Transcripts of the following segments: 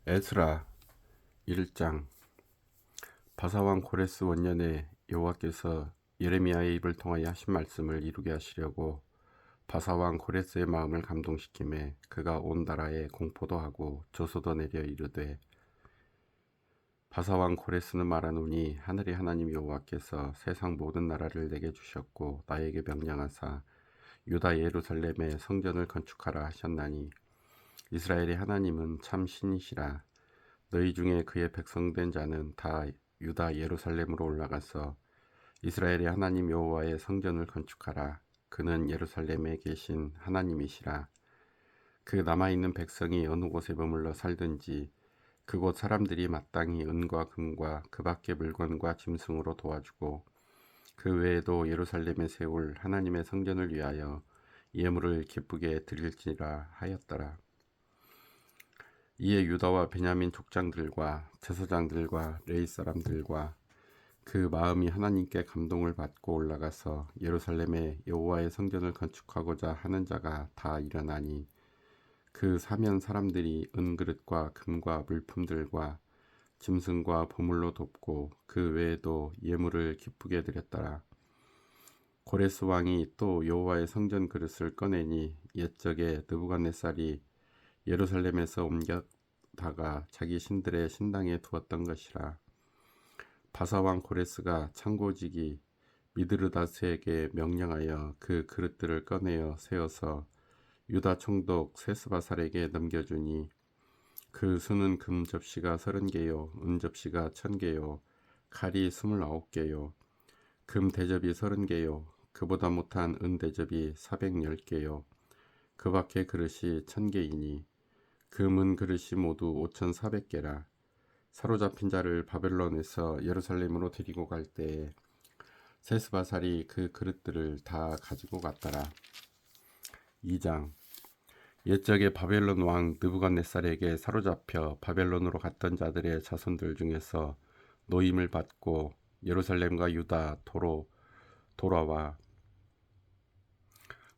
에스라 1장. 바사왕 고레스 원년에 여호와께서 예레미야의 입을 통하여 하신 말씀을 이루게 하시려고 바사왕 고레스의 마음을 감동시키매 그가 온 나라에 공포도 하고 조소도 내려 이르되, 바사왕 고레스는 말하노니 하늘의 하나님 여호와께서 세상 모든 나라를 내게 주셨고 나에게 명령하사 유다 예루살렘에 성전을 건축하라 하셨나니, 이스라엘의 하나님은 참 신이시라. 너희 중에 그의 백성된 자는 다 유다 예루살렘으로 올라가서 이스라엘의 하나님 여호와의 성전을 건축하라. 그는 예루살렘에 계신 하나님이시라. 그 남아있는 백성이 어느 곳에 머물러 살든지 그곳 사람들이 마땅히 은과 금과 그 밖의 물건과 짐승으로 도와주고, 그 외에도 예루살렘에 세울 하나님의 성전을 위하여 예물을 기쁘게 드릴지라 하였더라. 이에 유다와 베냐민 족장들과 제사장들과 레위 사람들과 그 마음이 하나님께 감동을 받고 올라가서 예루살렘에 여호와의 성전을 건축하고자 하는 자가 다 일어나니, 그 사면 사람들이 은그릇과 금과 물품들과 짐승과 보물로 돕고 그 외에도 예물을 기쁘게 드렸더라. 고레스 왕이 또 여호와의 성전 그릇을 꺼내니 옛적에 느부갓네살이 예루살렘에서 옮겼다가 자기 신들의 신당에 두었던 것이라. 바사왕 고레스가 창고지기 미드르다스에게 명령하여 그 그릇들을 꺼내어 세워서 유다 총독 세스바살에게 넘겨주니, 그 수는 금 접시가 30개요 은 접시가 1000개요 칼이 29개요 금 대접이 30개요 그보다 못한 은 대접이 410개요 그 밖의 그릇이 1000개이니 금은 그릇이 모두 5400개라. 사로잡힌 자를 바벨론에서 예루살렘으로 데리고 갈 때에 세스바살이 그 그릇들을 다 가지고 갔더라. 2장. 옛적에 바벨론 왕 느부갓네살에게 사로잡혀 바벨론으로 갔던 자들의 자손들 중에서 노임을 받고 예루살렘과 유다 도로 돌아와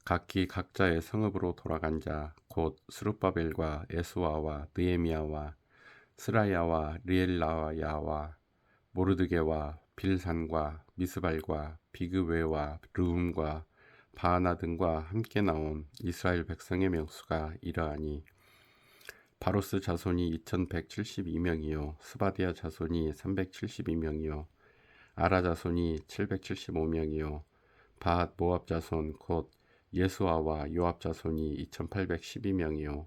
각기 각자의 성읍으로 돌아간 자, 곧 스룹바벨과 에스와와 느헤미야와 스라야와 리엘라야와 모르드게와 빌산과 미스발과 비그웨와 르움과 바하나 등과 함께 나온 이스라엘 백성의 명수가 이러하니, 바로스 자손이 2172명이요 스바디아 자손이 372명이요 아라 자손이 775명이요 바앗 모압 자손 곧 예수아와 요압 자손이 2812명이요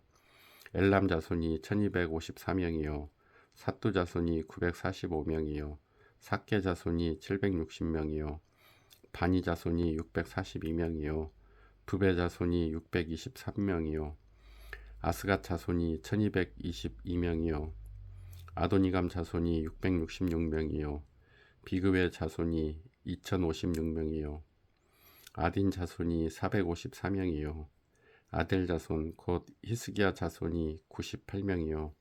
엘람 자손이 1254명이요 사뚜 자손이 945명이요 삭게 자손이 760명이요 바니 자손이 642명이요 부베 자손이 623명이요 아스갓 자손이 1222명이요 아도니감 자손이 666명이요 비그웨 자손이 2056명이요 아딘 자손이 454명이요 아델 자손 곧 히스기야 자손이 98명이요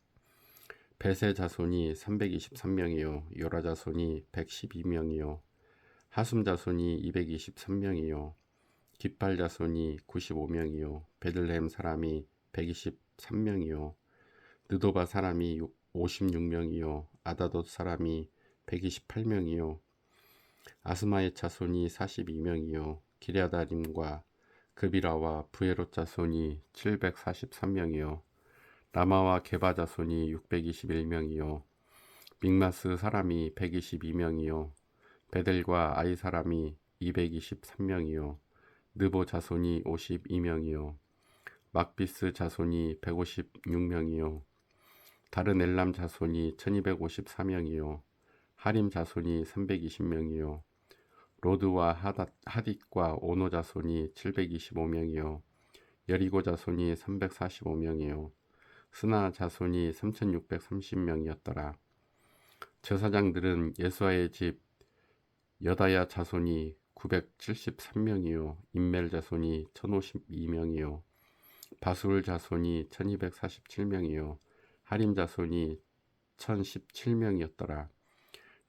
베세 자손이 323명이요 요라 자손이 112명이요 하숨 자손이 223명이요 깃발 자손이 95명이요 베들레헴 사람이 123명이요 느도바 사람이 56명이요 아다돗 사람이 128명이요 아스마의 자손이 42명이요 기랴다림과 그비라와 부에롯 자손이 743명이요 라마와 게바 자손이 621명이요 믹마스 사람이 122명이요 베델과 아이 사람이 223명이요 느보 자손이 52명이요 막비스 자손이 156명이요 다른 엘람 자손이 1254명이요 하림 자손이 320명이요 로드와 하딧과 오노 자손이 725명이요 여리고 자손이 345명이요 스나 자손이 3630명이었더라. 제사장들은 예수아의 집 여다야 자손이 973명이요 임멜 자손이 1052명이요 바술 자손이 1247명이요 하림 자손이 1017명이었더라.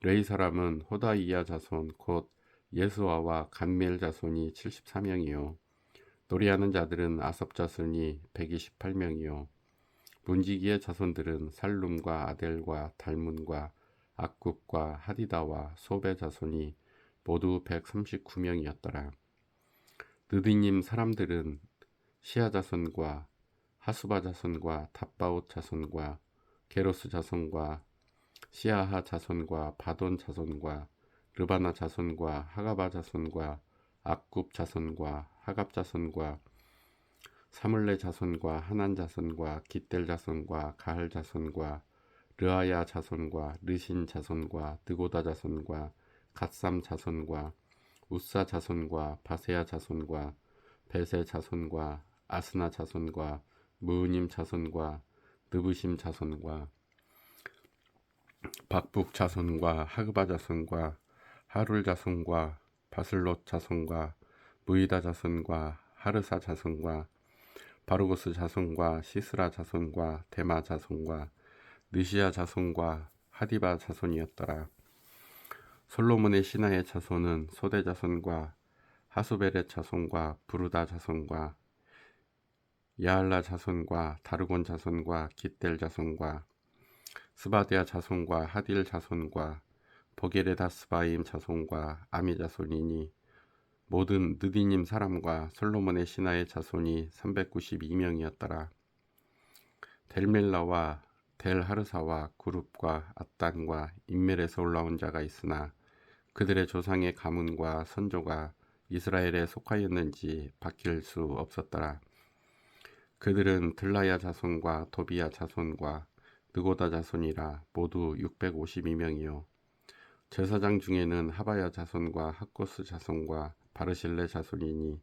레위 사람은 호다이야 자손 곧 예수아와 간멜 자손이 74명이요 노래하는 자들은 아섭 자손이 128명이요 문지기의 자손들은 살룸과 아델과 달문과 악굽과 하디다와 소베 자손이 모두 139명이었더라. 느디님 사람들은 시아 자손과 하수바 자손과 답바옷 자손과 게로스 자손과 시아하 자손과 바돈 자손과 르바나 자손과 하가바 자손과 악굽 자손과 하갑 자손과 사물레 자손과 하난 자손과 깃델 자손과 가할 자손과 르아야 자손과 르신 자손과 드고다 자손과 갓삼 자손과 우사 자손과 바세야 자손과 베세 자손과 아스나 자손과 무으님 자손과 느부심 자손과 박북 자손과 하그바 자손과 하룰 자손과 바슬롯 자손과 무이다 자손과 하르사 자손과 바르고스 자손과 시스라 자손과 데마 자손과 느시아 자손과 하디바 자손이었더라. 솔로몬의 신하의 자손은 소대 자손과 하수베렛 자손과 부르다 자손과 야알라 자손과 다르곤 자손과 깃델 자손과 스바디아 자손과 하딜 자손과 보게레다스바임 자손과 아미 자손이니 모든 느디님 사람과 솔로몬의 신하의 자손이 392명이었더라. 델멜라와 델하르사와 구룹과 앗단과 인멜에서 올라온 자가 있으나 그들의 조상의 가문과 선조가 이스라엘에 속하였는지 바뀔 수 없었더라. 그들은 들라야 자손과 도비야 자손과 느고다 자손이라 모두 652명이요. 제사장 중에는 하바야 자손과 학고스 자손과 바르실레 자손이니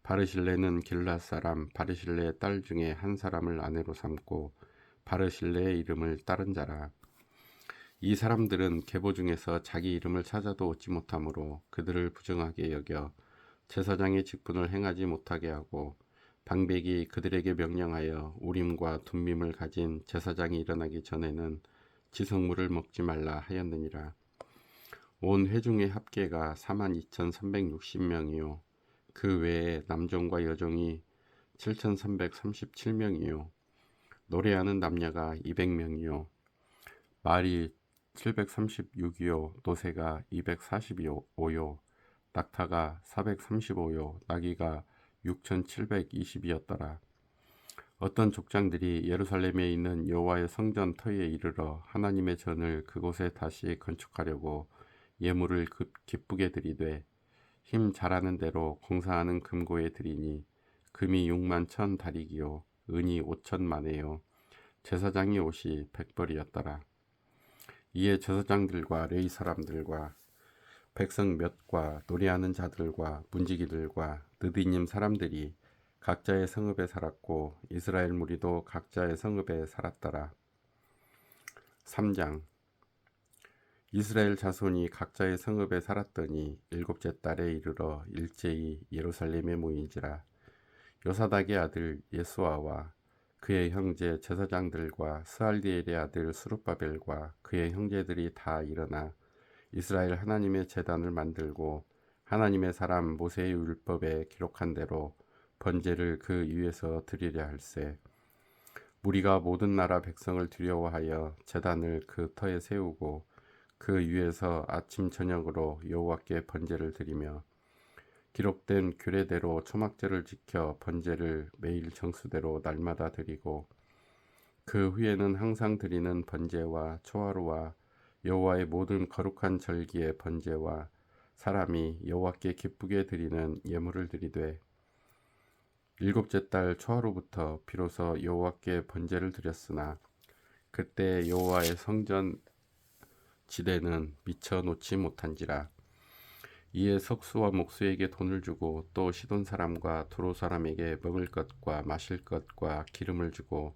바르실레는 길랏 사람 바르실레의 딸 중에 한 사람을 아내로 삼고 바르실레의 이름을 따른 자라. 이 사람들은 계보 중에서 자기 이름을 찾아도 얻지 못하므로 그들을 부정하게 여겨 제사장의 직분을 행하지 못하게 하고 방백이 그들에게 명령하여 우림과 둠밈을 가진 제사장이 일어나기 전에는 지성물을 먹지 말라 하였느니라. 온 회중의 합계가 42,360명이요 그 외에 남종과 여종이 7,337명이요 노래하는 남녀가 200명이요 말이 736이요 노새가 245요 낙타가 435요 나귀가 6,720이었더라. 어떤 족장들이 예루살렘에 있는 여호와의 성전 터에 이르러 하나님의 전을 그곳에 다시 건축하려고 예물을 기쁘게 드리되 힘 잘하는 대로 공사하는 금고에 드리니 금이 6만 1,000 다리기요 은이 5,000만에요 제사장이 옷이 100벌이었더라. 이에 제사장들과 레위 사람들과 백성 몇과 노래하는 자들과 문지기들과 느디님 사람들이 각자의 성읍에 살았고 이스라엘 무리도 각자의 성읍에 살았더라. 3장 이스라엘 자손이 각자의 성읍에 살았더니 7째 달에 이르러 일제히 예루살렘에 모인지라. 요사닥의 아들 예수아와 그의 형제 제사장들과 스알디엘의 아들 스룹바벨과 그의 형제들이 다 일어나 이스라엘 하나님의 제단을 만들고 하나님의 사람 모세의 율법에 기록한 대로 번제를 그 위에서 드리려 할세. 무리가 모든 나라 백성을 두려워하여 제단을 그 터에 세우고 그 위에서 아침 저녁으로 여호와께 번제를 드리며 기록된 규례대로 초막절을 지켜 번제를 매일 정수대로 날마다 드리고 그 후에는 항상 드리는 번제와 초하루와 여호와의 모든 거룩한 절기의 번제와 사람이 여호와께 기쁘게 드리는 예물을 드리되 7째 달 초하루부터 비로소 여호와께 번제를 드렸으나 그때 여호와의 성전 지대는 미쳐 놓지 못한지라. 이에 석수와 목수에게 돈을 주고 또 시돈 사람과 두로 사람에게 먹을 것과 마실 것과 기름을 주고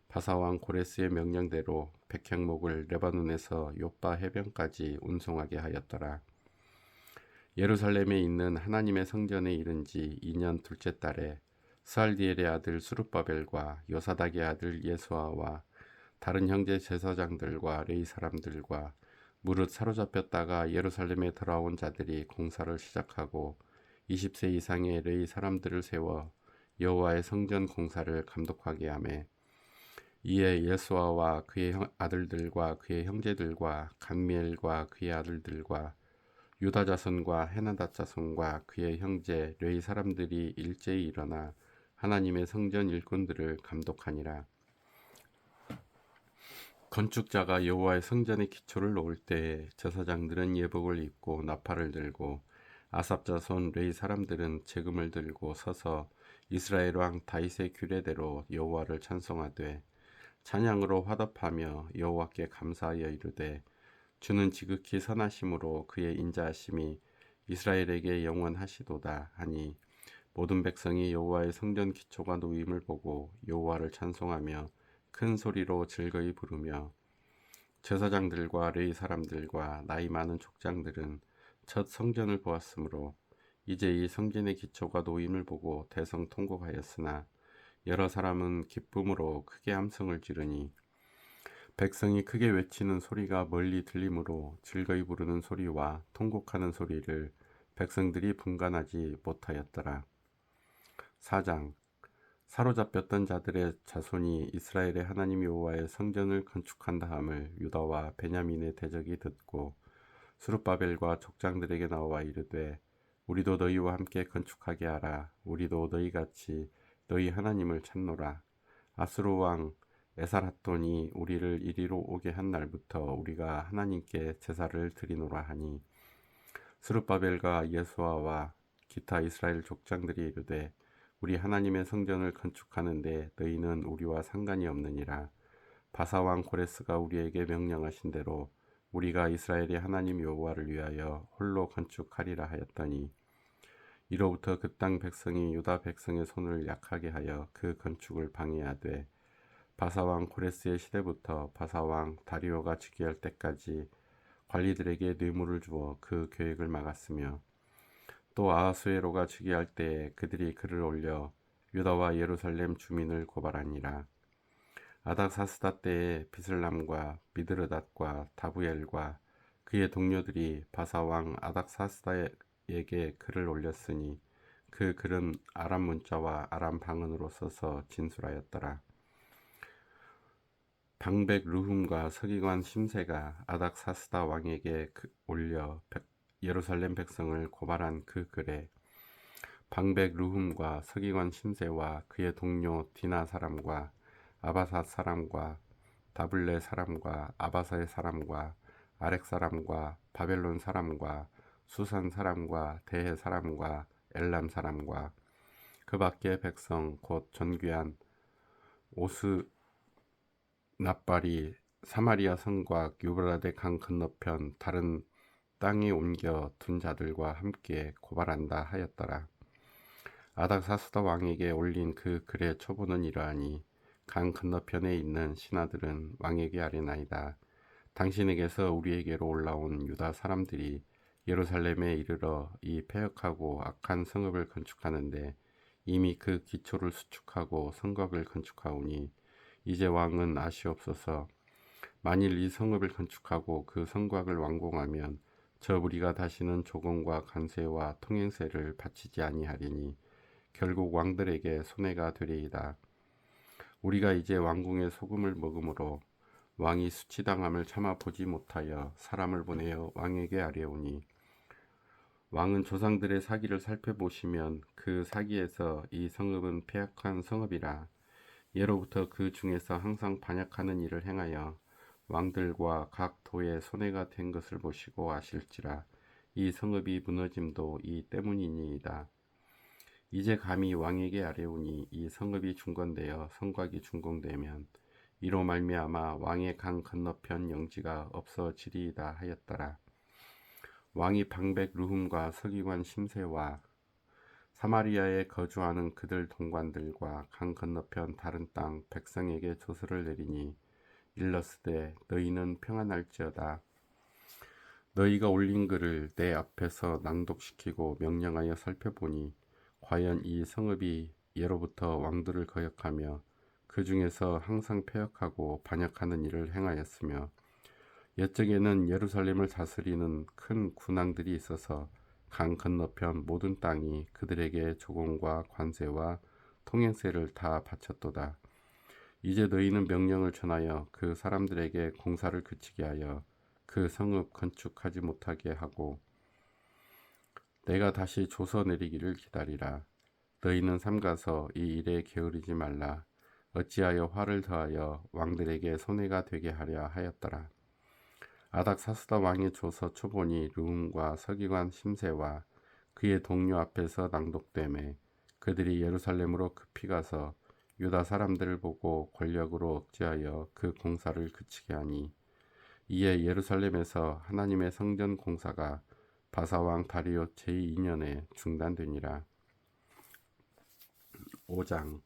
바사왕 고레스의 명령대로 백향목을 레바논에서 요빠 해변까지 운송하게 하였더라. 예루살렘에 있는 하나님의 성전에 이른 지 2년 둘째 달에 스알디엘의 아들 스룹바벨과 요사닥의 아들 예수아와 다른 형제 제사장들과 레위 사람들과 무릇 사로잡혔다가 예루살렘에 돌아온 자들이 공사를 시작하고 20세 이상의 레위 사람들을 세워 여호와의 성전 공사를 감독하게 하매 이에 예수아와 그의 아들들과 그의 형제들과 감미엘과 그의 아들들과 유다 자손과 헤나다 자손과 그의 형제 뢰이 사람들이 일제히 일어나 하나님의 성전 일꾼들을 감독하니라. 건축자가 여호와의 성전의 기초를 놓을 때에 제사장들은 예복을 입고 나팔을 들고 아삽 자손 뢰이 사람들은 재금을 들고 서서 이스라엘 왕 다윗의 규례대로 여호와를 찬송하되 찬양으로 화답하며 여호와께 감사하여 이르되 주는 지극히 선하심으로 그의 인자하심이 이스라엘에게 영원하시도다 하니 모든 백성이 여호와의 성전 기초가 놓임을 보고 여호와를 찬송하며 큰 소리로 즐거이 부르며 제사장들과 레위 사람들과 나이 많은 족장들은 첫 성전을 보았으므로 이제 이 성전의 기초가 놓임을 보고 대성통곡하였으나 여러 사람은 기쁨으로 크게 함성을 지르니 백성이 크게 외치는 소리가 멀리 들리므로 즐거이 부르는 소리와 통곡하는 소리를 백성들이 분간하지 못하였더라. 4장 사로잡혔던 자들의 자손이 이스라엘의 하나님 여호와의 성전을 건축한다 함을 유다와 베냐민의 대적이 듣고 스룹바벨과 족장들에게 나와 이르되 우리도 너희와 함께 건축하게 하라. 우리도 너희같이 너희 하나님을 찾노라. 아수르 왕 에살핫돈이 우리를 이리로 오게 한 날부터 우리가 하나님께 제사를 드리노라 하니 스룹바벨과 예수아와 기타 이스라엘 족장들이 이르되 우리 하나님의 성전을 건축하는데 너희는 우리와 상관이 없느니라. 바사왕 고레스가 우리에게 명령하신 대로 우리가 이스라엘의 하나님 여호와를 위하여 홀로 건축하리라 하였더니 이로부터 그 땅 백성이 유다 백성의 손을 약하게 하여 그 건축을 방해하되 바사왕 고레스의 시대부터 바사왕 다리오가 즉위할 때까지 관리들에게 뇌물을 주어 그 계획을 막았으며 또 아하수에로가 즉위할 때에 그들이 글을 올려 유다와 예루살렘 주민을 고발하니라. 아닥사스다 때에 비슬람과 미드르닷과 다부엘과 그의 동료들이 바사왕 아닥사스다에게 글을 올렸으니 그 글은 아람 문자와 아람 방언으로 써서 진술하였더라. 방백 르훔과 서기관 심세가 아닥사스다 왕에게 올려 예루살렘 백성을 고발한 그 글에 방백 르훔과 서기관 심세와 그의 동료 디나 사람과 아바사 사람과 다블레 사람과 아바사의 사람과 아렉 사람과 바벨론 사람과 수산 사람과 대해 사람과 엘람 사람과 그 밖의 백성 곧 존귀한 오스 납발이 사마리아 성과 유브라데 강 건너편 다른 땅에 옮겨 둔 자들과 함께 고발한다 하였더라. 아닥사스다 왕에게 올린 그 글의 초보는 이러하니 강 건너편에 있는 신하들은 왕에게 아뢰나이다. 당신에게서 우리에게로 올라온 유다 사람들이 예루살렘에 이르러 이 폐역하고 악한 성읍을 건축하는데 이미 그 기초를 수축하고 성곽을 건축하오니 이제 왕은 아시옵소서. 만일 이 성읍을 건축하고 그 성곽을 완공하면 저 우리가 다시는 조공과 관세와 통행세를 바치지 아니하리니 결국 왕들에게 손해가 되리이다. 우리가 이제 왕궁의 소금을 먹음으로 왕이 수치당함을 참아 보지 못하여 사람을 보내어 왕에게 아뢰오니 왕은 조상들의 사기를 살펴보시면 그 사기에서 이 성읍은 패악한 성읍이라 예로부터 그 중에서 항상 반역하는 일을 행하여 왕들과 각 도에 손해가 된 것을 보시고 아실지라 이 성읍이 무너짐도 이 때문이니이다. 이제 감히 왕에게 아뢰오니 이 성읍이 중건되어 성곽이 준공되면 이로 말미암아 왕의 강 건너편 영지가 없어지리이다 하였더라. 왕이 방백 르훔과 서기관 심세와 사마리아에 거주하는 그들 동관들과 강 건너편 다른 땅 백성에게 조서를 내리니 일러스되 너희는 평안할지어다. 너희가 올린 글을 내 앞에서 낭독시키고 명령하여 살펴보니 과연 이 성읍이 예로부터 왕들을 거역하며 그 중에서 항상 패역하고 반역하는 일을 행하였으며 옛적에는 예루살렘을 다스리는 큰 군왕들이 있어서 강 건너편 모든 땅이 그들에게 조공과 관세와 통행세를 다 바쳤도다. 이제 너희는 명령을 전하여 그 사람들에게 공사를 그치게 하여 그 성읍 건축하지 못하게 하고 내가 다시 조서 내리기를 기다리라. 너희는 삼가서 이 일에 게으르지 말라. 어찌하여 화를 더하여 왕들에게 손해가 되게 하려 하였더라. 아닥사스다 왕의 조서 초본이 르훔과 서기관 심세와 그의 동료 앞에서 낭독되매 그들이 예루살렘으로 급히 가서 유다 사람들을 보고 권력으로 억제하여 그 공사를 그치게 하니 이에 예루살렘에서 하나님의 성전 공사가 바사왕 다리오 제2년에 중단되니라. 5장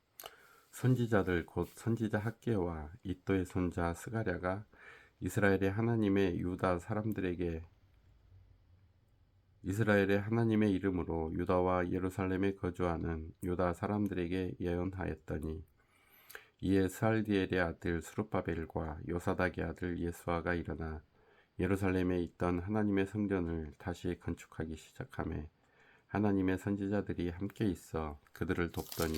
선지자들 곧 선지자 학개와 이또의 손자 스가랴가 이스라엘의 하나님의 이름으로 유다와 예루살렘에 거주하는 유다 사람들에게 예언하였더니 이에 스알디엘의 아들 스룹바벨과 요사닥의 아들 예수아가 일어나 예루살렘에 있던 하나님의 성전을 다시 건축하기 시작하며 하나님의 선지자들이 함께 있어 그들을 돕더니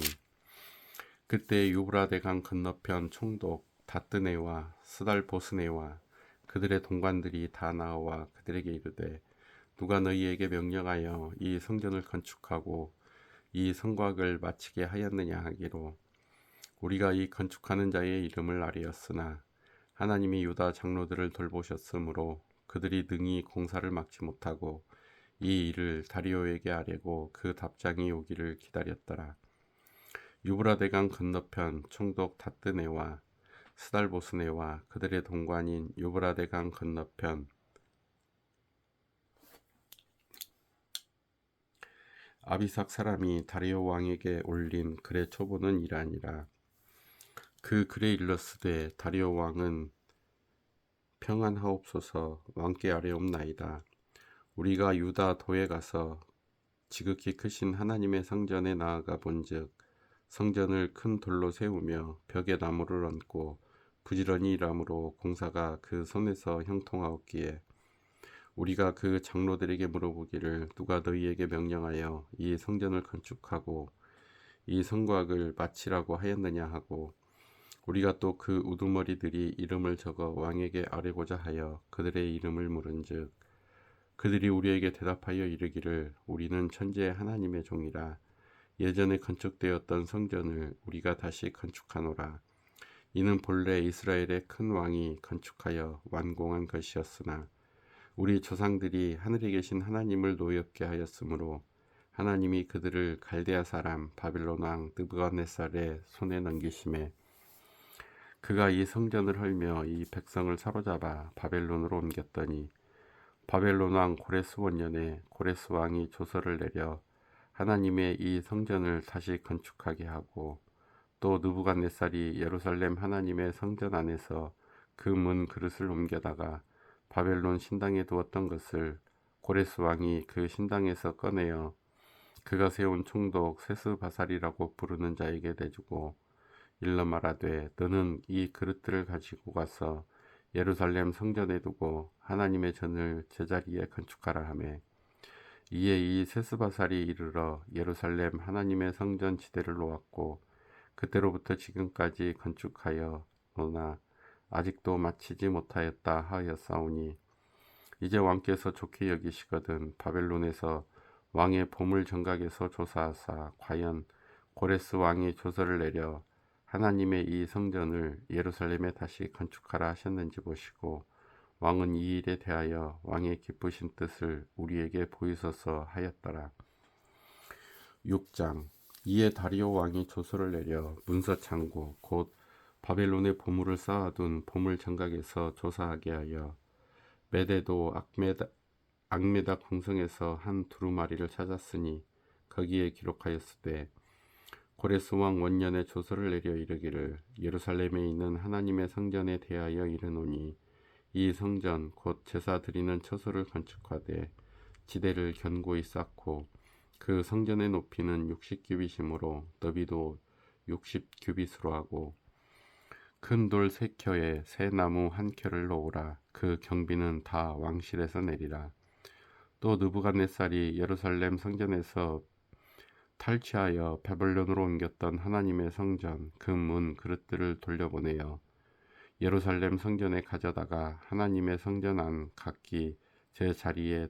그때 유브라데 강 건너편 총독 다뜨네와 스달보스네와 그들의 동관들이 다 나와 그들에게 이르되 누가 너희에게 명령하여 이 성전을 건축하고 이 성곽을 마치게 하였느냐 하기로 우리가 이 건축하는 자의 이름을 아뢰었으나 하나님이 유다 장로들을 돌보셨으므로 그들이 능히 공사를 막지 못하고 이 일을 다리오에게 아뢰고 그 답장이 오기를 기다렸더라. 유브라데강 건너편 총독 다뜨네와 스달보스네와 그들의 동관인 유브라데강 건너편 아비삭 사람이 다리오 왕에게 올린 글의 초보는 이러하니라. 그 글에 일렀으되 다리오 왕은 평안하옵소서. 왕께 아뢰옵나이다. 우리가 유다 도에 가서 지극히 크신 하나님의 성전에 나아가 본즉 성전을 큰 돌로 세우며 벽에 나무를 얹고 부지런히 일함으로 공사가 그 손에서 형통하옵기에 우리가 그 장로들에게 물어보기를 누가 너희에게 명령하여 이 성전을 건축하고 이 성곽을 마치라고 하였느냐 하고 우리가 또 그 우두머리들이 이름을 적어 왕에게 아뢰고자 하여 그들의 이름을 물은즉 그들이 우리에게 대답하여 이르기를 우리는 천재 하나님의 종이라 예전에 건축되었던 성전을 우리가 다시 건축하노라. 이는 본래 이스라엘의 큰 왕이 건축하여 완공한 것이었으나 우리 조상들이 하늘에 계신 하나님을 노엽게 하였으므로 하나님이 그들을 갈대아 사람 바벨론 왕 느부갓네살의 손에 넘기심에 그가 이 성전을 헐며 이 백성을 사로잡아 바벨론으로 옮겼더니 바벨론 왕 고레스 원년에 고레스 왕이 조서를 내려 하나님의 이 성전을 다시 건축하게 하고 또 느부갓네살이 예루살렘 하나님의 성전 안에서 그 문 그릇을 옮겨다가 바벨론 신당에 두었던 것을 고레스 왕이 그 신당에서 꺼내어 그가 세운 총독 세스바살이라고 부르는 자에게 내주고 일러 말하되 너는 이 그릇들을 가지고 가서 예루살렘 성전에 두고 하나님의 전을 제자리에 건축하라 하매 이에 이 세스바살이 이르러 예루살렘 하나님의 성전 지대를 놓았고 그때로부터 지금까지 건축하여 노나 아직도 마치지 못하였다 하였사오니 이제 왕께서 좋게 여기시거든 바벨론에서 왕의 보물 정각에서 조사하사 과연 고레스 왕이 조서를 내려 하나님의 이 성전을 예루살렘에 다시 건축하라 하셨는지 보시고 왕은 이 일에 대하여 왕의 기쁘신 뜻을 우리에게 보이소서 하였더라. 6장 이에 다리오 왕이 조서를 내려 문서 창고 곧 바벨론의 보물을 쌓아둔 보물 정각에서 조사하게 하여 메데도 악메다 궁성에서 한 두루마리를 찾았으니 거기에 기록하였으되 고레스 왕 원년에 조서를 내려 이르기를 예루살렘에 있는 하나님의 성전에 대하여 이르노니 이 성전 곧 제사 드리는 처소를 건축하되 지대를 견고히 쌓고 그 성전의 높이는 60규빗이므로 너비도 60규빗으로 하고 큰 돌 3켜에 새 나무 1켜를 놓으라. 그 경비는 다 왕실에서 내리라. 또 느부갓네살이 예루살렘 성전에서 탈취하여 바벨론으로 옮겼던 하나님의 성전 그 문 그릇들을 돌려보내어 예루살렘 성전에 가져다가 하나님의 성전 안 각기 제 자리에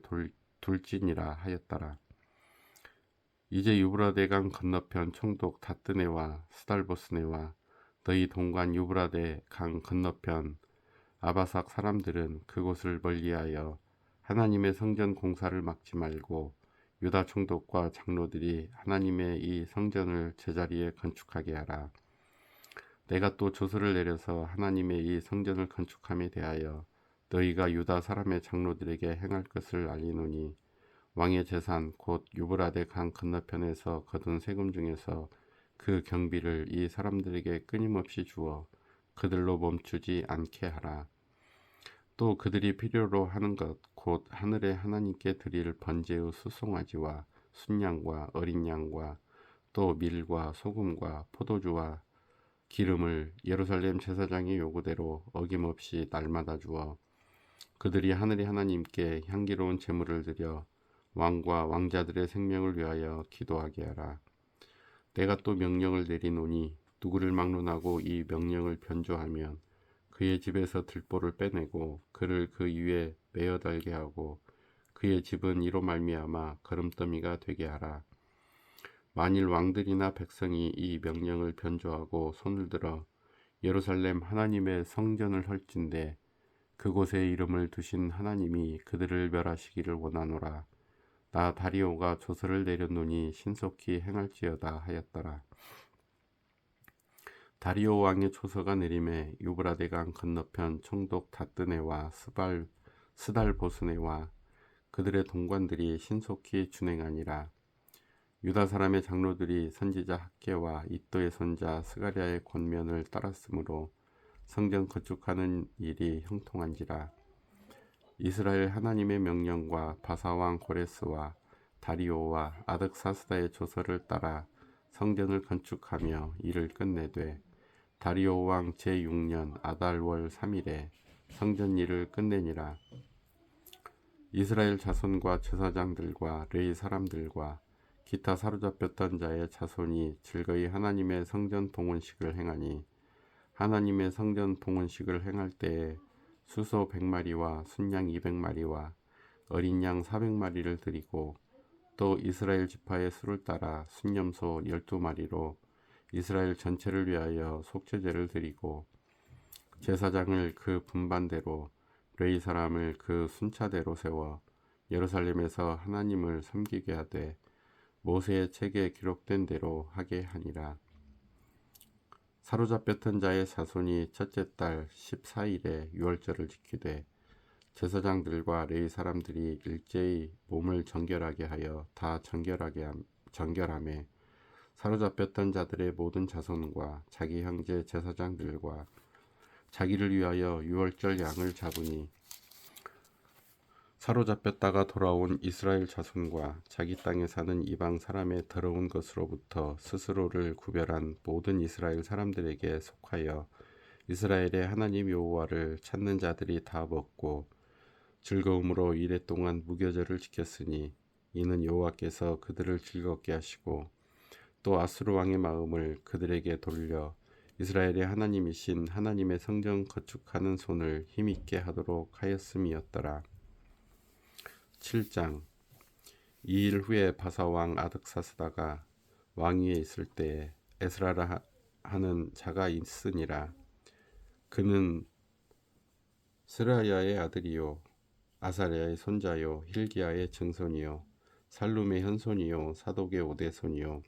둘지니라 하였더라. 이제 유브라데 강 건너편 총독 다뜨네와 스달보스네와 너희 동관 유브라데 강 건너편 아바삭 사람들은 그곳을 멀리하여 하나님의 성전 공사를 막지 말고 유다 총독과 장로들이 하나님의 이 성전을 제자리에 건축하게 하라. 내가 또 조서를 내려서 하나님의 이 성전을 건축함에 대하여 너희가 유다 사람의 장로들에게 행할 것을 알리노니 왕의 재산 곧 유브라데 강 건너편에서 거둔 세금 중에서 그 경비를 이 사람들에게 끊임없이 주어 그들로 멈추지 않게 하라. 또 그들이 필요로 하는 것 곧 하늘의 하나님께 드릴 번제의 수송아지와 순양과 어린 양과 또 밀과 소금과 포도주와 기름을 예루살렘 제사장의 요구대로 어김없이 날마다 주어 그들이 하늘의 하나님께 향기로운 제물을 드려 왕과 왕자들의 생명을 위하여 기도하게 하라. 내가 또 명령을 내리노니 누구를 막론하고 이 명령을 변조하면 그의 집에서 들보를 빼내고 그를 그 위에 매어 달게 하고 그의 집은 이로 말미암아 거름더미가 되게 하라. 만일 왕들이나 백성이 이 명령을 변조하고 손을 들어 예루살렘 하나님의 성전을 헐진대 그곳에 이름을 두신 하나님이 그들을 멸하시기를 원하노라. 나 다리오가 조서를 내렸노니 신속히 행할지어다 하였더라. 다리오 왕의 조서가 내림에 유브라데 강 건너편 총독 다뜨네와 스달보스네와 그들의 동관들이 신속히 준행하니라. 유다 사람의 장로들이 선지자 학개와 이도의 손자 스가랴의 권면을 따랐으므로 성전 건축하는 일이 형통한지라. 이스라엘 하나님의 명령과 바사왕 고레스와 다리오와 아득사스다의 조서를 따라 성전을 건축하며 일을 끝내되 다리오 왕 제6년 아달월 3일에 성전 일을 끝내니라. 이스라엘 자손과 제사장들과 레위 사람들과 기타 사로잡혔던 자의 자손이 즐거이 하나님의 성전 봉헌식을 행하니 하나님의 성전 봉헌식을 행할 때에 수소 100마리와 순양 200마리와 어린 양 400마리를 드리고 또 이스라엘 지파의 수를 따라 순염소 12마리로 이스라엘 전체를 위하여 속죄제를 드리고 제사장을 그 분반대로 레위 사람을 그 순차대로 세워 예루살렘에서 하나님을 섬기게 하되 모세의 책에 기록된 대로 하게 하니라. 사로잡혔던 자의 자손이 첫째 달 14일에 유월절을 지키되 제사장들과 레위 사람들이 일제히 몸을 정결하게 하여 다 정결하매 사로잡혔던 자들의 모든 자손과 자기 형제 제사장들과 자기를 위하여 유월절 양을 잡으니 사로잡혔다가 돌아온 이스라엘 자손과 자기 땅에 사는 이방 사람의 더러운 것으로부터 스스로를 구별한 모든 이스라엘 사람들에게 속하여 이스라엘의 하나님 여호와를 찾는 자들이 다 먹고 즐거움으로 이레 동안 무교절을 지켰으니 이는 여호와께서 그들을 즐겁게 하시고 또 아수르 왕의 마음을 그들에게 돌려 이스라엘의 하나님이신 하나님의 성전 건축하는 손을 힘있게 하도록 하였음이었더라. 7장. 이 일 후에 바사왕 아득사스다가 왕위에 있을 때에 에스라라 하는 자가 있으니라. 그는 스라야의 아들이요 아사랴의 손자요 힐기야의 증손이요 살룸의 현손이요 사독의 5대손이요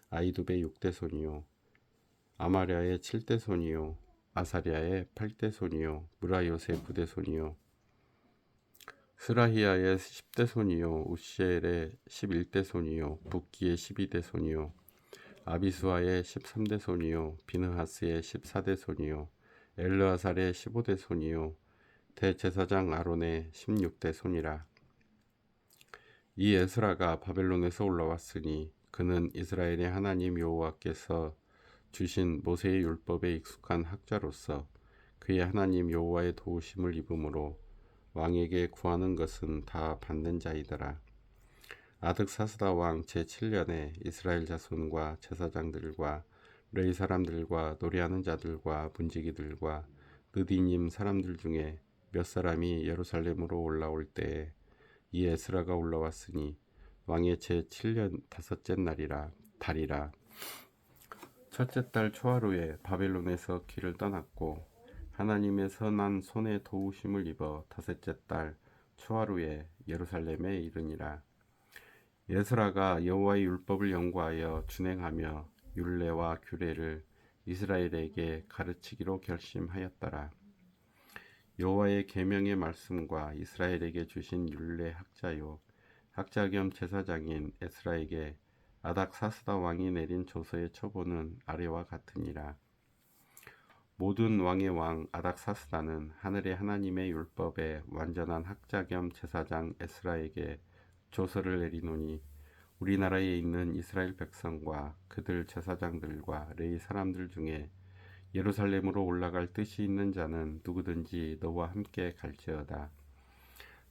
아이두베의 6대손이요 아마랴의 7대손이요 아사랴의 8대손이요 무라요의 9대손이요 스라히야의 10대손이요 우시엘의 11대손이요 붓기의 12대손이요 아비수아의 13대손이요 비느하스의 14대손이요 엘르아살의 15대손이요 대제사장 아론의 16대손이라. 이 에스라가 바벨론에서 올라왔으니 그는 이스라엘의 하나님 여호와께서 주신 모세의 율법에 익숙한 학자로서 그의 하나님 여호와의 도우심을 입음으로 왕에게 구하는 것은 다 받는 자이더라. 아득사스다 왕 제7년에 이스라엘 자손과 제사장들과 르이 사람들과 노래하는 자들과 문지기들과 느디님 사람들 중에 몇 사람이 예루살렘으로 올라올 때에 이 에스라가 올라왔으니 왕의 제7년 다섯째 날이라 달이라. 첫째 달 초하루에 바벨론에서 길을 떠났고 하나님의 선한 손에 도우심을 입어 다섯째 달 초하루에 예루살렘에 이르니라. 에스라가 여호와의 율법을 연구하여 준행하며 율례와 규례를 이스라엘에게 가르치기로 결심하였더라. 여호와의 계명의 말씀과 이스라엘에게 주신 율례 학자요 학자 겸 제사장인 에스라에게 아닥사스다 왕이 내린 조서의 처보는 아래와 같으니라. 모든 왕의 왕 아닥사스다는 하늘의 하나님의 율법의 완전한 학자 겸 제사장 에스라에게 조서를 내리노니 우리나라에 있는 이스라엘 백성과 그들 제사장들과 레위 사람들 중에 예루살렘으로 올라갈 뜻이 있는 자는 누구든지 너와 함께 갈지어다.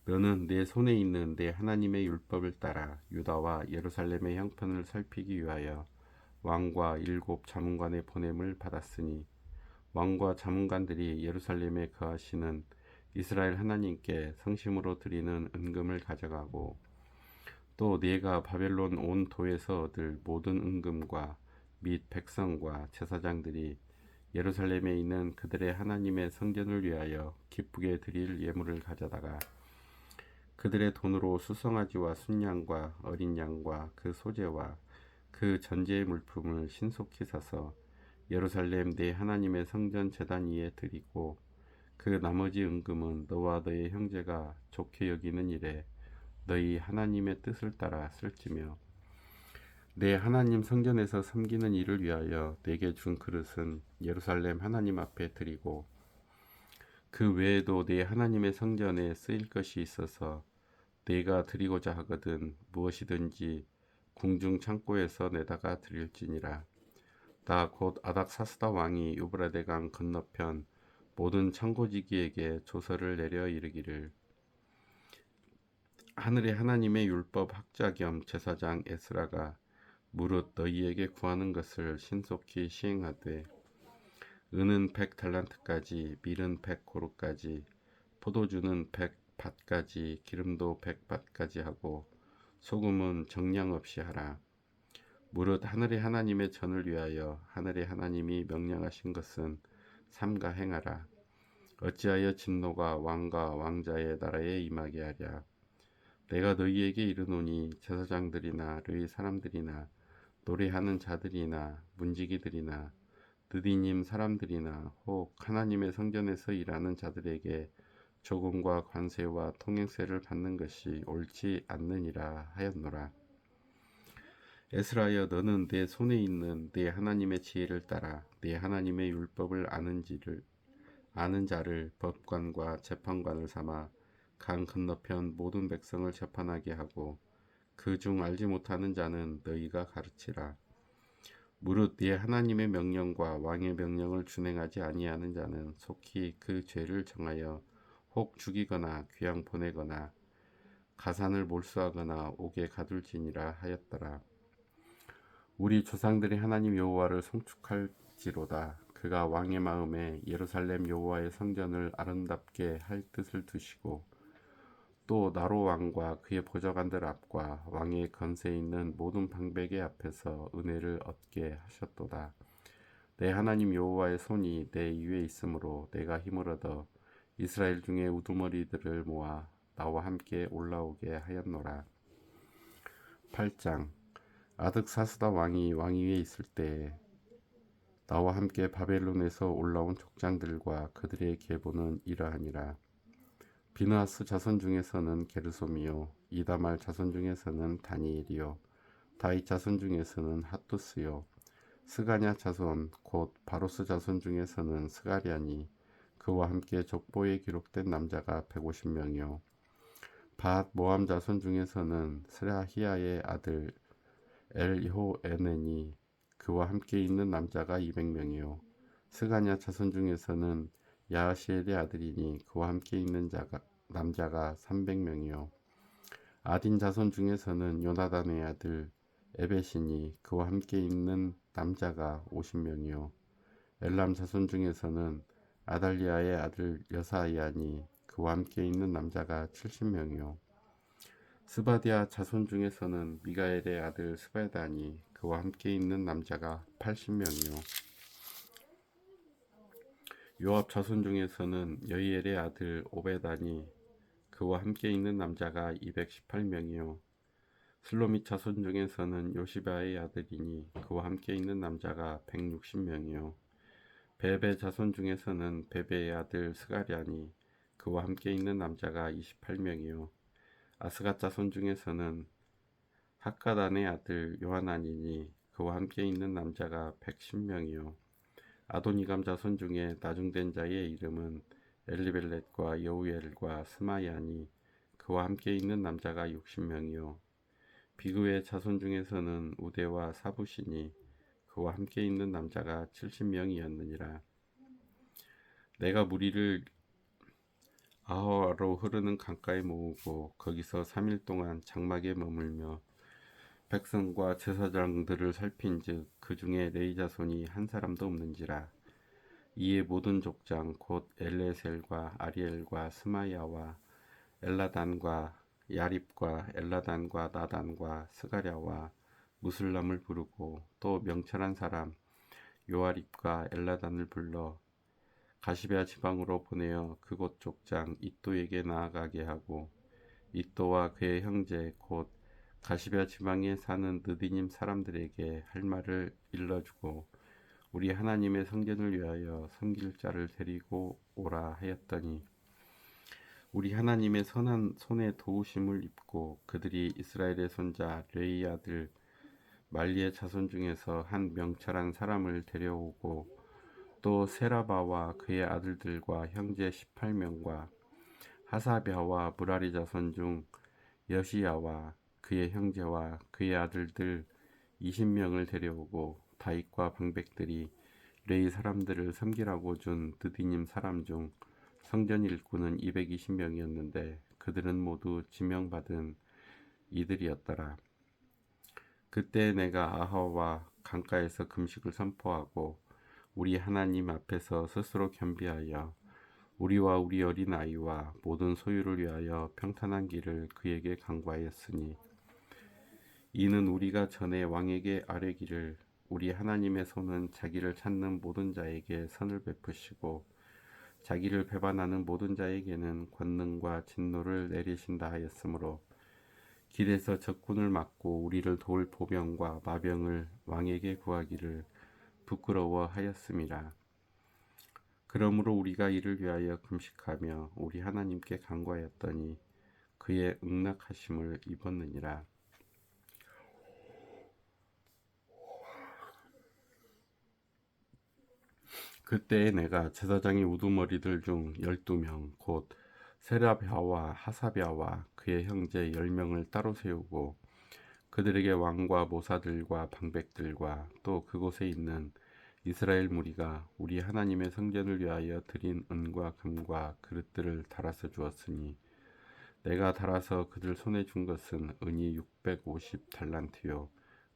너는 내 손에 있는 내 하나님의 율법을 따라 유다와 예루살렘의 형편을 살피기 위하여 왕과 7 자문관의 보냄을 받았으니 왕과 자문관들이 예루살렘에 거하시는 이스라엘 하나님께 성심으로 드리는 은금을 가져가고 또 네가 바벨론 온 도에서 얻을 모든 은금과 및 백성과 제사장들이 예루살렘에 있는 그들의 하나님의 성전을 위하여 기쁘게 드릴 예물을 가져다가 그들의 돈으로 수송아지와 순양과 어린 양과 그 소재와 그 전제의 물품을 신속히 사서 예루살렘 내 하나님의 성전 제단 위에 드리고 그 나머지 은금은 너와 너의 형제가 좋게 여기는 일에 너희 하나님의 뜻을 따라 쓸지며 내 하나님 성전에서 섬기는 일을 위하여 내게 준 그릇은 예루살렘 하나님 앞에 드리고 그 외에도 내 하나님의 성전에 쓰일 것이 있어서 내가 드리고자 하거든 무엇이든지 궁중 창고에서 내다가 드릴지니라. 다 곧 아닥사스다 왕이 유브라데 강 건너편 모든 창고지기에게 조서를 내려 이르기를 하늘의 하나님의 율법 학자 겸 제사장 에스라가 무릇 너희에게 구하는 것을 신속히 시행하되 은은 100달란트까지 밀은 100고루까지 포도주는 100밭까지 기름도 100밭까지 하고 소금은 정량 없이 하라. 무릇 하늘의 하나님의 전을 위하여 하늘의 하나님이 명령하신 것은 삼가 행하라. 어찌하여 진노가 왕과 왕자의 나라에 임하게 하랴. 내가 너희에게 이르노니 제사장들이나 르위 사람들이나 노래하는 자들이나 문지기들이나 느디님 사람들이나 혹 하나님의 성전에서 일하는 자들에게 조금과 관세와 통행세를 받는 것이 옳지 않느니라 하였노라. 에스라여 너는 내 손에 있는 내 하나님의 지혜를 따라 내 하나님의 율법을 아는 자를 법관과 재판관을 삼아 강 건너편 모든 백성을 재판하게 하고 그 중 알지 못하는 자는 너희가 가르치라. 무릇 네 하나님의 명령과 왕의 명령을 준행하지 아니하는 자는 속히 그 죄를 정하여 혹 죽이거나 귀양 보내거나 가산을 몰수하거나 옥에 가둘지니라 하였더라. 우리 조상들이 하나님 여호와를 송축할지로다. 그가 왕의 마음에 예루살렘 여호와의 성전을 아름답게 할 뜻을 두시고 또 나로 왕과 그의 보좌관들 앞과 왕의 건세에 있는 모든 방백의 앞에서 은혜를 얻게 하셨도다. 내 하나님 여호와의 손이 내 위에 있으므로 내가 힘을 얻어 이스라엘 중에 우두머리들을 모아 나와 함께 올라오게 하였노라. 8장 아득사스다 왕이 왕위에 있을 때에 나와 함께 바벨론에서 올라온 족장들과 그들의 계보는 이러하니라. 비느하스 자손 중에서는 게르솜이요 이다말 자손 중에서는 다니엘이요 다윗 자손 중에서는 핫투스요 스가냐 자손 곧 바로스 자손 중에서는 스가랴니 그와 함께 족보에 기록된 남자가 150명이요 밧 모함 자손 중에서는 스라히야의 아들 엘호에넨이 그와 함께 있는 남자가 200명이요 스가냐 자손 중에서는 야하시엘의 아들이니 그와 함께 있는 남자가 300명이요 아딘 자손 중에서는 요나단의 아들 에벳이니 그와 함께 있는 남자가 50명이요 엘람 자손 중에서는 아달리아의 아들 여사야니 그와 함께 있는 남자가 70명이요 스바디아 자손 중에서는 미가엘의 아들 스바다니 그와 함께 있는 남자가 80명이요 요압 자손 중에서는 여이엘의 아들 오베다니 그와 함께 있는 남자가 218명이요 슬로밋 자손 중에서는 요시바의 아들이니 그와 함께 있는 남자가 160명이요 베베 자손 중에서는 베베의 아들 스가랴니 그와 함께 있는 남자가 28명이요 아스갓 자손 중에서는 학가단의 아들 요하나니니 그와 함께 있는 남자가 110명이요 아도니감 자손 중에 나중된 자의 이름은 엘리벨렛과 여우엘과 스마야니 그와 함께 있는 남자가 60명이요 비그의 자손 중에서는 우데와 사부시니 그와 함께 있는 남자가 70명이었느니라 내가 무리를 아하와로 흐르는 강가에 모으고 거기서 3일 동안 장막에 머물며 백성과 제사장들을 살핀즉 그 중에 레위 자손이 한 사람도 없는지라 이에 모든 족장 곧 엘레셀과 아리엘과 스마야와 엘라단과 야립과 엘라단과 나단과 스가랴와 무슬람을 부르고 또 명철한 사람 요아립과 엘라단을 불러 가시베아 지방으로 보내어 그곳 족장 이또에게 나아가게 하고 이또와 그의 형제 곧 가시베아 지방에 사는 느디님 사람들에게 할 말을 일러주고 우리 하나님의 성전을 위하여 섬길 자를 데리고 오라 하였더니 우리 하나님의 선한 손에 도우심을 입고 그들이 이스라엘의 손자 레위 아들 말리의 자손 중에서 한 명철한 사람을 데려오고 또 세라바와 그의 아들들과 형제 18명과 하사랴와 무라리 자손 중 여시야와 그의 형제와 그의 아들들 20명을 데려오고 다윗과 방백들이 레위 사람들을 섬기라고 준 드디님 사람 중 성전 일꾼은 220명이었는데 그들은 모두 지명받은 이들이었더라. 그때 내가 아하와 강가에서 금식을 선포하고 우리 하나님 앞에서 스스로 겸비하여 우리와 우리 어린 아이와 모든 소유를 위하여 평탄한 길을 그에게 간구하였으니 이는 우리가 전에 왕에게 아뢰기를 우리 하나님의 손은 자기를 찾는 모든 자에게 선을 베푸시고 자기를 배반하는 모든 자에게는 권능과 진노를 내리신다 하였으므로 길에서 적군을 막고 우리를 도울 보병과 마병을 왕에게 구하기를 부끄러워하였음이라. 그러므로 우리가 이를 위하여 금식하며 우리 하나님께 간구하였더니 그의 응낙하심을 입었느니라. 그때에 내가 제사장의 우두머리들 중 12명 곧 세라랴와 하사랴와 그의 형제 10명을 따로 세우고 그들에게 왕과 모사들과 방백들과 또 그곳에 있는 이스라엘 무리가 우리 하나님의 성전을 위하여 드린 은과 금과 그릇들을 달아서 주었으니 내가 달아서 그들 손에 준 것은 은이 650달란트요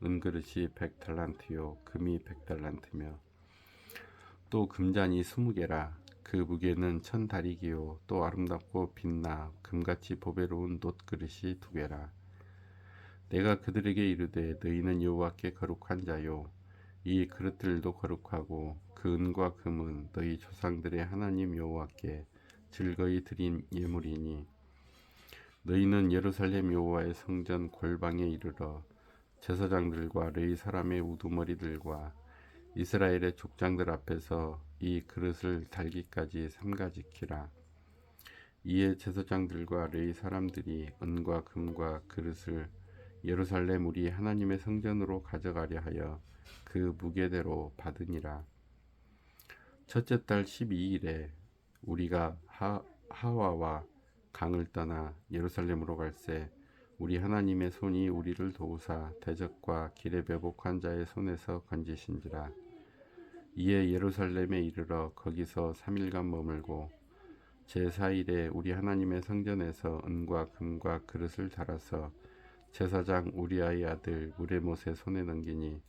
은그릇이 100달란트요 금이 100달란트며 또 금잔이 20개라 그 무게는 1000다리기요 또 아름답고 빛나 금같이 보배로운 놋그릇이 2개라 내가 그들에게 이르되 너희는 여호와께 거룩한 자요 이 그릇들도 거룩하고 그 은과 금은 너희 조상들의 하나님 여호와께 즐거이 드린 예물이니 너희는 예루살렘 여호와의 성전 골방에 이르러 제사장들과 레위 사람의 우두머리들과 이스라엘의 족장들 앞에서 이 그릇을 달기까지 삼가지키라. 이에 제사장들과 레위 사람들이 은과 금과 그릇을 예루살렘 우리 하나님의 성전으로 가져가려 하여 그 무게대로 받으니라. 첫째 달 12일에 우리가 하와와 강을 떠나 예루살렘으로 갈새 우리 하나님의 손이 우리를 도우사 대적과 길에 매복한 자의 손에서 건지신지라. 이에 예루살렘에 이르러 거기서 3일간 머물고 제4일에 우리 하나님의 성전에서 은과 금과 그릇을 달아서 제사장 우리아의 아들 무레못의 손에 넘기니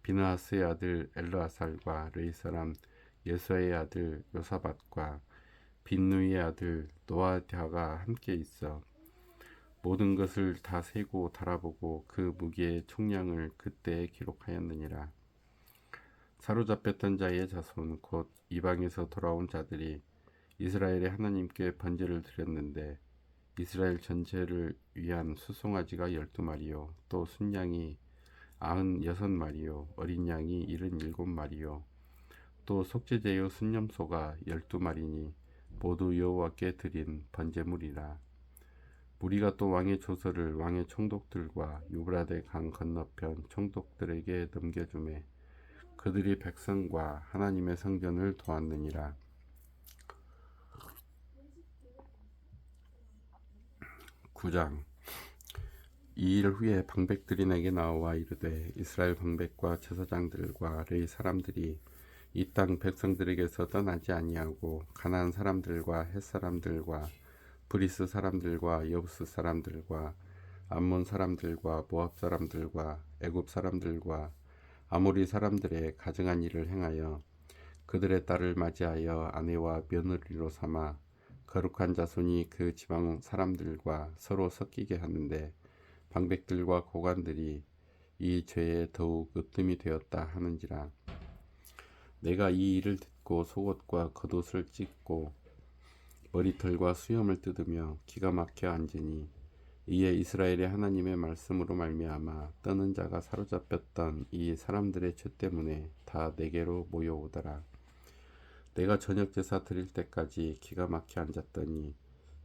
비느하스의 아들 엘르아살과 레이 사람 예수의 아들 요사밧과 빈누이의 아들 노아디아가 함께 있어 모든 것을 다 세고 달아보고 그 무게의 총량을 그때에 기록하였느니라. 사로잡혔던 자의 자손 곧 이방에서 돌아온 자들이 이스라엘의 하나님께 번제를 드렸는데 이스라엘 전체를 위한 수송아지가 12마리요 또 순양이 96마리요 어린 양이 77마리요 또 속죄제요 순념소가 12마리니 모두 여호와께 드린 번제물이라. 무리가 또 왕의 조서를 왕의 총독들과 유브라데 강 건너편 총독들에게 넘겨주매 그들이 백성과 하나님의 성전을 도왔느니라. 9장. 이 일 후에 방백들이 내게 나와 이르되 이스라엘 방백과 제사장들과 레위 사람들이 이 땅 백성들에게서 떠나지 아니하고 가나안 사람들과 헷 사람들과 브리스 사람들과 여부스 사람들과 암몬 사람들과 모압 사람들과 애굽 사람들과 아모리 사람들의 가증한 일을 행하여 그들의 딸을 맞이하여 아내와 며느리로 삼아 거룩한 자손이 그 지방 사람들과 서로 섞이게 하는데 방백들과 고관들이 이 죄에 더욱 으뜸이 되었다 하는지라. 내가 이 일을 듣고 속옷과 겉옷을 찢고 머리털과 수염을 뜯으며 기가 막혀 앉으니 이에 이스라엘의 하나님의 말씀으로 말미암아 떠는 자가 사로잡혔던 이 사람들의 죄 때문에 다 내게로 모여오더라. 내가 저녁 제사 드릴 때까지 기가 막혀 앉았더니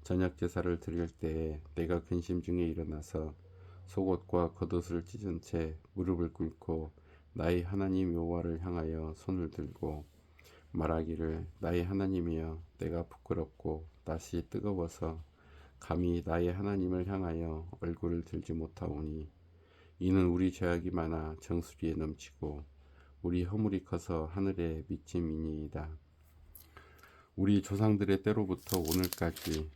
저녁 제사를 드릴 때에 내가 근심 중에 일어나서 속옷과 겉옷을 찢은 채 무릎을 꿇고 나의 하나님 여호와를 향하여 손을 들고 말하기를 나의 하나님이여 내가 부끄럽고 낯이 뜨거워서 감히 나의 하나님을 향하여 얼굴을 들지 못하오니 이는 우리 죄악이 많아 정수리에 넘치고 우리 허물이 커서 하늘에 미침이니이다. 우리 조상들의 때로부터 오늘까지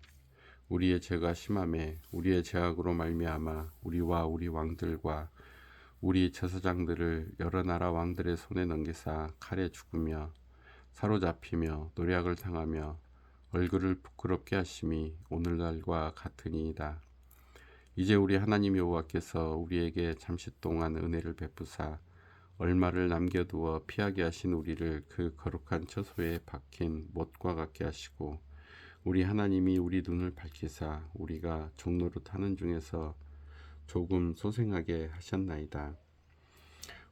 우리의 죄가 심하매 우리의 죄악으로 말미암아 우리와 우리 왕들과 우리 제사장들을 여러 나라 왕들의 손에 넘기사 칼에 죽으며 사로잡히며 노략을 당하며 얼굴을 부끄럽게 하심이 오늘날과 같으니이다. 이제 우리 하나님 여호와께서 우리에게 잠시 동안 은혜를 베푸사 얼마를 남겨두어 피하게 하신 우리를 그 거룩한 처소에 박힌 못과 같게 하시고 우리 하나님이 우리 눈을 밝히사 우리가 종노릇 하는 중에서 조금 소생하게 하셨나이다.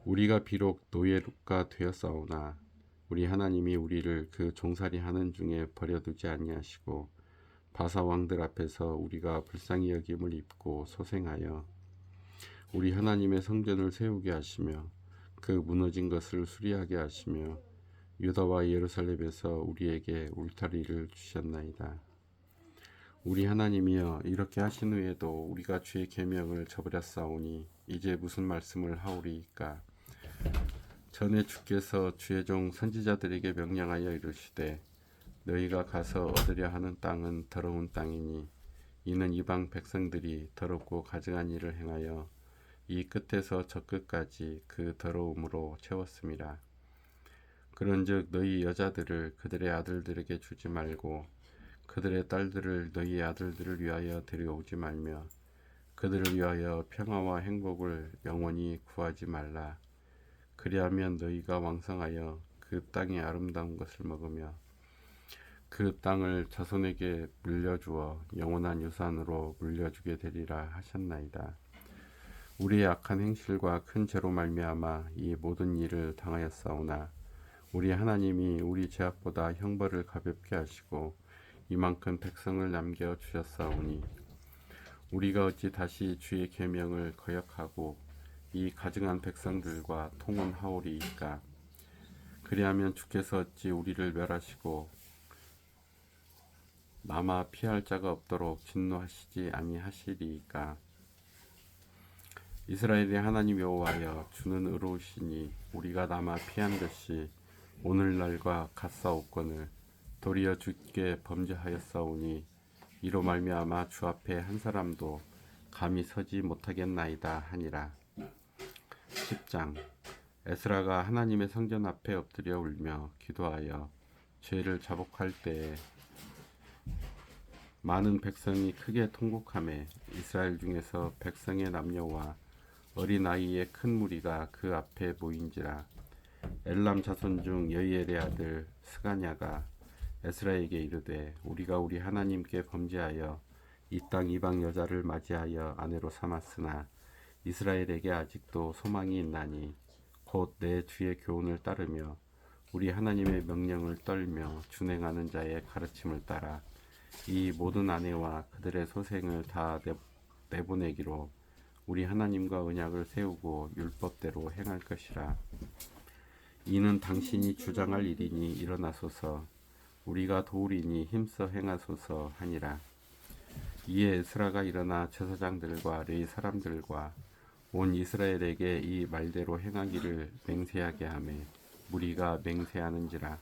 우리가 비록 노예가 되었사오나 우리 하나님이 우리를 그 종살이 하는 중에 버려두지 아니하시고 바사 왕들 앞에서 우리가 불쌍히 여김을 입고 소생하여 우리 하나님의 성전을 세우게 하시며 그 무너진 것을 수리하게 하시며 유다와 예루살렘에서 우리에게 울타리를 주셨나이다. 우리 하나님이여 이렇게 하신 후에도 우리가 주의 계명을 저버렸사오니 이제 무슨 말씀을 하오리이까. 전에 주께서 주의 종 선지자들에게 명령하여 이르시되 너희가 가서 얻으려 하는 땅은 더러운 땅이니 이는 이방 백성들이 더럽고 가증한 일을 행하여 이 끝에서 저 끝까지 그 더러움으로 채웠음이라. 그런즉 너희 여자들을 그들의 아들들에게 주지 말고 그들의 딸들을 너희 아들들을 위하여 데려오지 말며 그들을 위하여 평화와 행복을 영원히 구하지 말라. 그리하면 너희가 왕성하여 그 땅의 아름다운 것을 먹으며 그 땅을 자손에게 물려주어 영원한 유산으로 물려주게 되리라 하셨나이다. 우리의 악한 행실과 큰 죄로 말미암아 이 모든 일을 당하였사오나 우리 하나님이 우리 죄악보다 형벌을 가볍게 하시고 이만큼 백성을 남겨 주셨사오니 우리가 어찌 다시 주의 계명을 거역하고 이 가증한 백성들과 통혼하오리이까. 그리하면 주께서 어찌 우리를 멸하시고 남아 피할 자가 없도록 진노하시지 아니하시리이까. 이스라엘의 하나님 여호와여 주는 의로우시니 우리가 남아 피한 것이 오늘날과 같사옵거늘 도리어 주께 범죄하였사오니 이로 말미암아 주 앞에 한 사람도 감히 서지 못하겠나이다 하니라. 10장. 에스라가 하나님의 성전 앞에 엎드려 울며 기도하여 죄를 자복할 때에 많은 백성이 크게 통곡하매 이스라엘 중에서 백성의 남녀와 어린아이의 큰 무리가 그 앞에 모인지라. 엘람 자손 중 여이엘의 아들 스가냐가 에스라에게 이르되 우리가 우리 하나님께 범죄하여 이 땅 이방 여자를 맞이하여 아내로 삼았으나 이스라엘에게 아직도 소망이 있나니 곧 내 주의 교훈을 따르며 우리 하나님의 명령을 떨며 준행하는 자의 가르침을 따라 이 모든 아내와 그들의 소생을 다 내보내기로 우리 하나님과 언약을 세우고 율법대로 행할 것이라. 이는 당신이 주장할 일이니 일어나소서, 우리가 도우리니 힘써 행하소서 하니라. 이에 에스라가 일어나 제사장들과 레위 사람들과 온 이스라엘에게 이 말대로 행하기를 맹세하게 하매 무리가 맹세하는지라.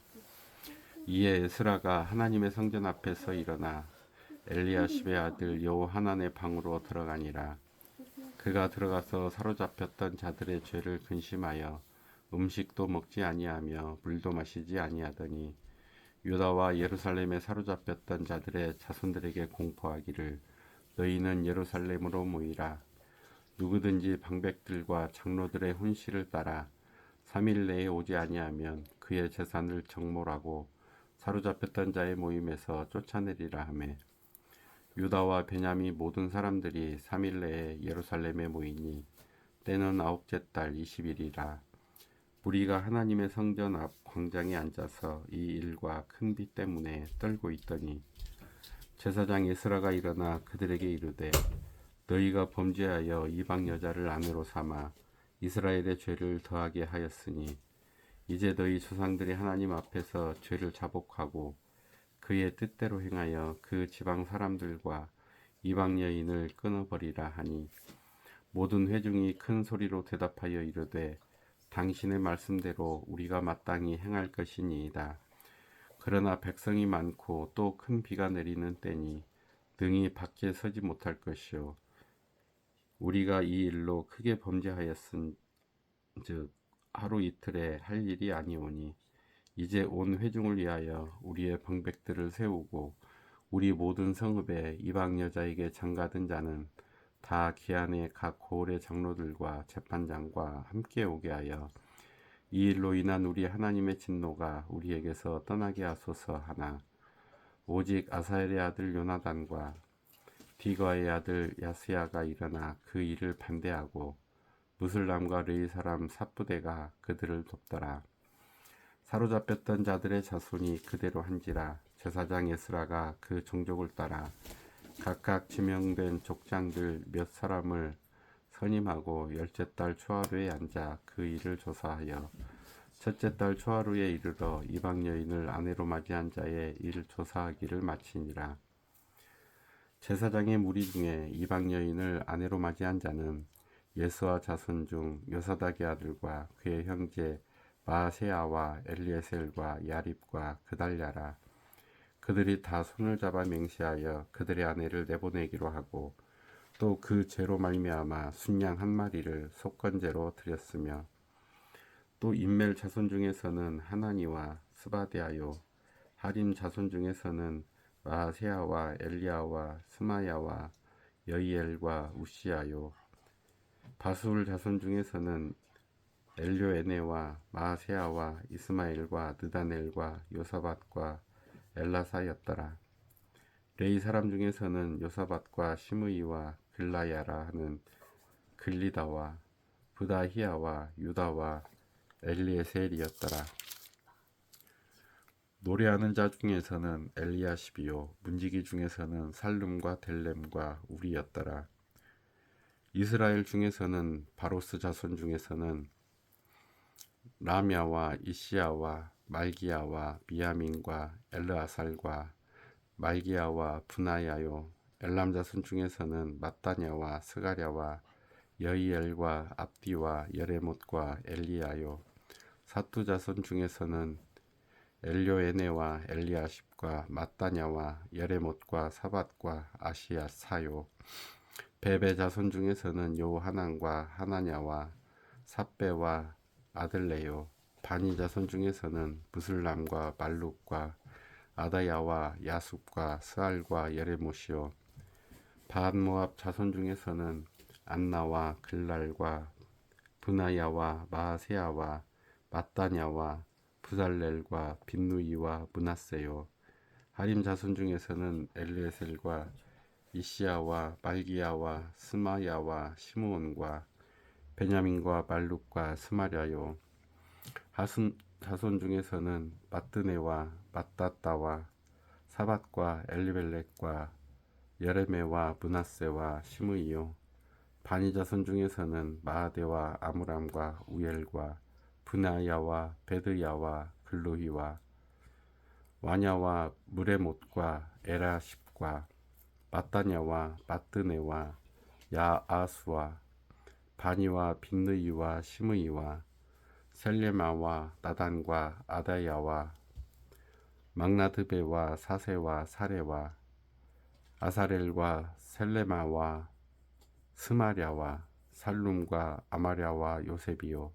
이에 에스라가 하나님의 성전 앞에서 일어나 엘리야십의 아들 여호하난의 방으로 들어가니라. 그가 들어가서 사로잡혔던 자들의 죄를 근심하여 음식도 먹지 아니하며 물도 마시지 아니하더니 유다와 예루살렘에 사로잡혔던 자들의 자손들에게 공포하기를 너희는 예루살렘으로 모이라. 누구든지 방백들과 장로들의 훈시를 따라 3일 내에 오지 아니하면 그의 재산을 정몰하고 사로잡혔던 자의 모임에서 쫓아내리라 하매 유다와 베냐민 모든 사람들이 3일 내에 예루살렘에 모이니 때는 9째 달 20일이라. 무리가 하나님의 성전 앞 광장에 앉아서 이 일과 큰 비 때문에 떨고 있더니 제사장 에스라가 일어나 그들에게 이르되 너희가 범죄하여 이방 여자를 아내로 삼아 이스라엘의 죄를 더하게 하였으니 이제 너희 조상들이 하나님 앞에서 죄를 자복하고 그의 뜻대로 행하여 그 지방 사람들과 이방 여인을 끊어버리라 하니 모든 회중이 큰 소리로 대답하여 이르되 당신의 말씀대로 우리가 마땅히 행할 것이니이다. 그러나 백성이 많고 또 큰 비가 내리는 때니 등이 밖에 서지 못할 것이요 우리가 이 일로 크게 범죄하였은즉 하루 이틀에 할 일이 아니오니 이제 온 회중을 위하여 우리의 방백들을 세우고 우리 모든 성읍에 이방 여자에게 장가든 자는 다 기한의 각 고을의 장로들과 재판장과 함께 오게 하여 이 일로 인한 우리 하나님의 진노가 우리에게서 떠나게 하소서 하나 오직 아사엘의 아들 요나단과 디거의 아들 야스야가 일어나 그 일을 반대하고 무슬람과 르이 사람 삽부대가 그들을 돕더라. 사로잡혔던 자들의 자손이 그대로 한지라. 제사장 에스라가 그 종족을 따라 각각 지명된 족장들 몇 사람을 선임하고 10째 달 초하루에 앉아 그 일을 조사하여 첫째 달 초하루에 이르러 이방 여인을 아내로 맞이한 자의 일을 조사하기를 마치니라. 제사장의 무리 중에 이방 여인을 아내로 맞이한 자는 예수와 자손 중 요사닥의 아들과 그의 형제 마세아와 엘리에셀과 야립과 그달랴라. 그들이 다 손을 잡아 맹세하여 그들의 아내를 내보내기로 하고 또 그 죄로 말미암아 순양 한 마리를 속건제로 드렸으며 또 인멜 자손 중에서는 하나니와 스바데아요 하림 자손 중에서는 마세아와 엘리야와 스마야와 여이엘과 우시아요 바술 자손 중에서는 엘료에네와 마세아와 이스마엘과 느다넬과 요사밧과 엘라사였더라. 레이 사람 중에서는 요사밧과 시므이와 글라야라 하는 글리다와 부다히야와 유다와 엘리에셀이었더라. 노래하는 자 중에서는 엘리야십이요 문지기 중에서는 살룸과 델렘과 우리였더라. 이스라엘 중에서는 바로스 자손 중에서는 라미아와 이시야와 말기야와 미야민과 엘르아살과 말기야와 분하야요 엘람 자손 중에서는 mat다냐와 스가랴와 여이엘과 압디와 여레못과 엘리야요 사투 자손 중에서는 엘료에네와 엘리아십과 마따냐와 예레못과 사밧과 아시야 사요. 베베 자손 중에서는 요하난과 하나냐와 삽베와 아들레요. 바니 자손 중에서는 무슬람과 말룩과 아다야와 야숲과 스알과 예레못이요. 바한모압 자손 중에서는 안나와 글랄과 브나야와 마세야와 마따냐와 부살렐과 빈누이와 므낫세요. 하림 자손 중에서는 엘리에셀과 이시야와 말기야와 스마야와 시므온과 베냐민과 말룩과 스마랴요. 하순 자손 중에서는 마뜨네와 마따따와 사밧과 엘리벨렉과 여레메와 므낫세와 시므이요. 바니 자손 중에서는 마하데와 아므람과 우엘과 브나야와 베드야와 글로히와 와냐와 무레못과 에라십과 마따냐와 마뜨네와 야아수와 바니와 빈느이와 시므이와 셀레마와 나단과 아다야와 막나드베와 사세와 사레와 아사렐과 셀레마와 스마랴와 살룸과 아마랴와 요셉이요.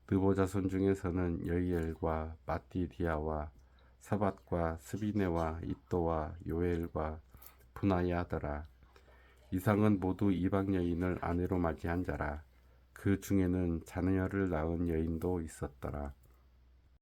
느보 자손 중에서는 여이엘과 마띠디아와 사밧과 스비네와 이또와 요엘과 분하야더라. 이상은 모두 이방 여인을 아내로 맞이한 자라. 그 중에는 자녀를 낳은 여인도 있었더라.